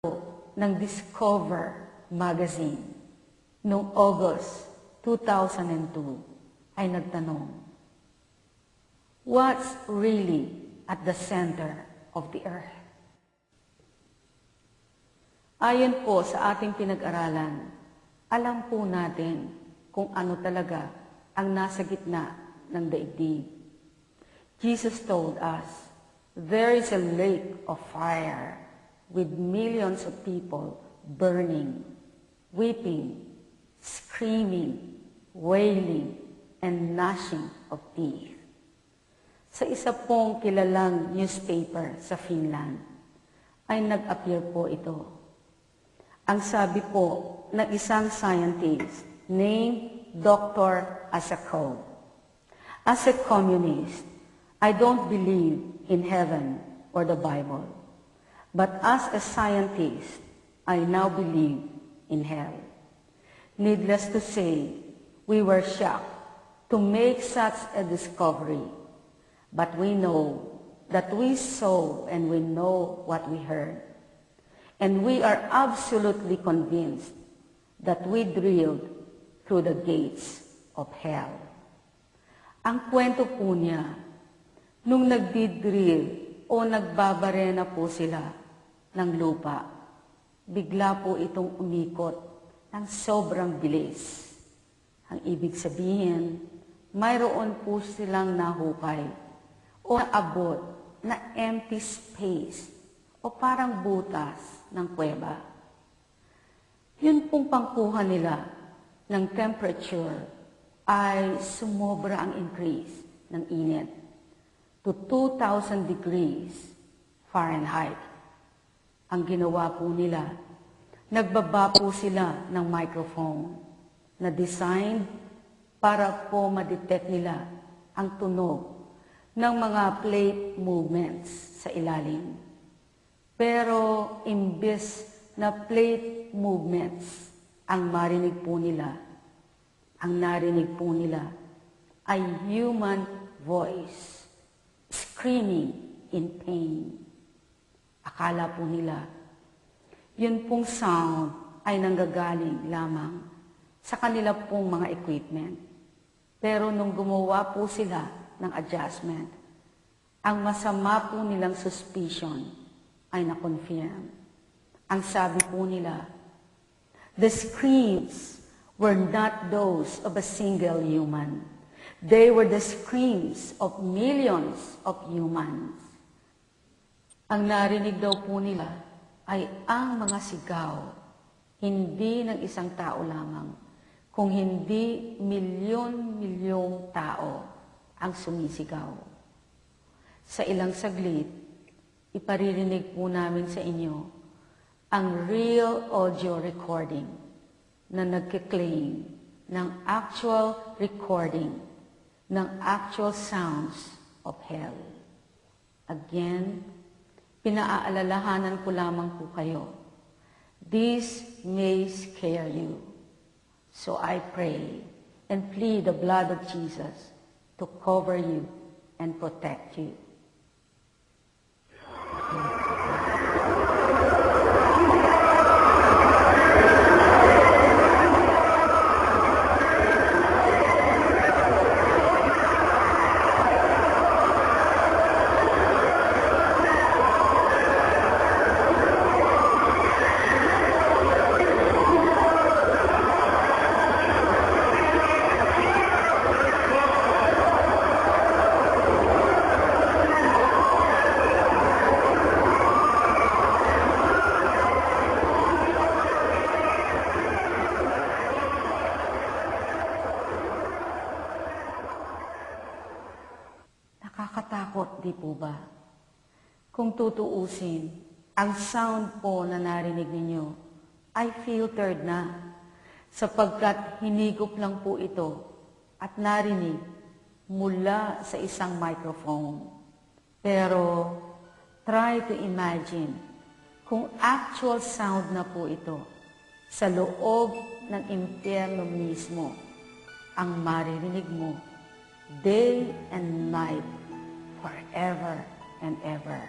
ng Discover Magazine noong August 2002 ay nagtanong, what's really at the center of the earth? Ayon po sa ating pinag-aralan, alam po natin kung ano talaga ang nasa gitna ng daigdig. Jesus told us, there is a lake of fire with millions of people burning, weeping, screaming, wailing, and gnashing of teeth. Sa isa pong kilalang newspaper sa Finland, ay nag-appear po ito. Ang sabi po ng isang scientist named Dr. Asakov, as a communist, I don't believe in heaven or the Bible. But as a scientist, I now believe in hell. Needless to say, we were shocked to make such a discovery. But we know that we saw and we know what we heard. And we are absolutely convinced that we drilled through the gates of hell. Ang kwento po niya, nung nagdidrill o nagbabarena po sila ng lupa, bigla po itong umikot ng sobrang bilis. Ang ibig sabihin, mayroon po silang nahukay o naabot na empty space o parang butas ng kuweba. Yun pong pangkuha nila ng temperature ay sumobra ang increase ng init to 2,000 degrees Fahrenheit. Ang ginawa po nila, nagbaba po sila ng microphone na designed para po ma-detect nila ang tunog ng mga plate movements sa ilalim. Pero imbes na plate movements ang marinig po nila, ang narinig po nila ay human voice screaming in pain. Akala po nila, yun pong sound ay nanggagaling lamang sa kanila pong mga equipment. Pero nung gumawa po sila ng adjustment, ang masama po nilang suspicion ay na-confirm. Ang sabi po nila, the screams were not those of a single human. They were the screams of millions of humans. Ang narinig daw po nila ay ang mga sigaw, hindi ng isang tao lamang, kung hindi milyon-milyong tao ang sumisigaw. Sa ilang saglit, iparirinig po namin sa inyo ang real audio recording na nagkiklaim ng actual recording ng actual sounds of hell. Again, pinaaalalahanan ko lamang po kayo. This may scare you. So I pray and plead the blood of Jesus to cover you and protect you. Nakakatakot, di po ba? Kung tutuusin, ang sound po na narinig ninyo ay filtered na sapagkat hinigop lang po ito at narinig mula sa isang microphone. Pero try to imagine kung actual sound na po ito sa loob ng impyerno mismo ang maririnig mo day and night forever and ever.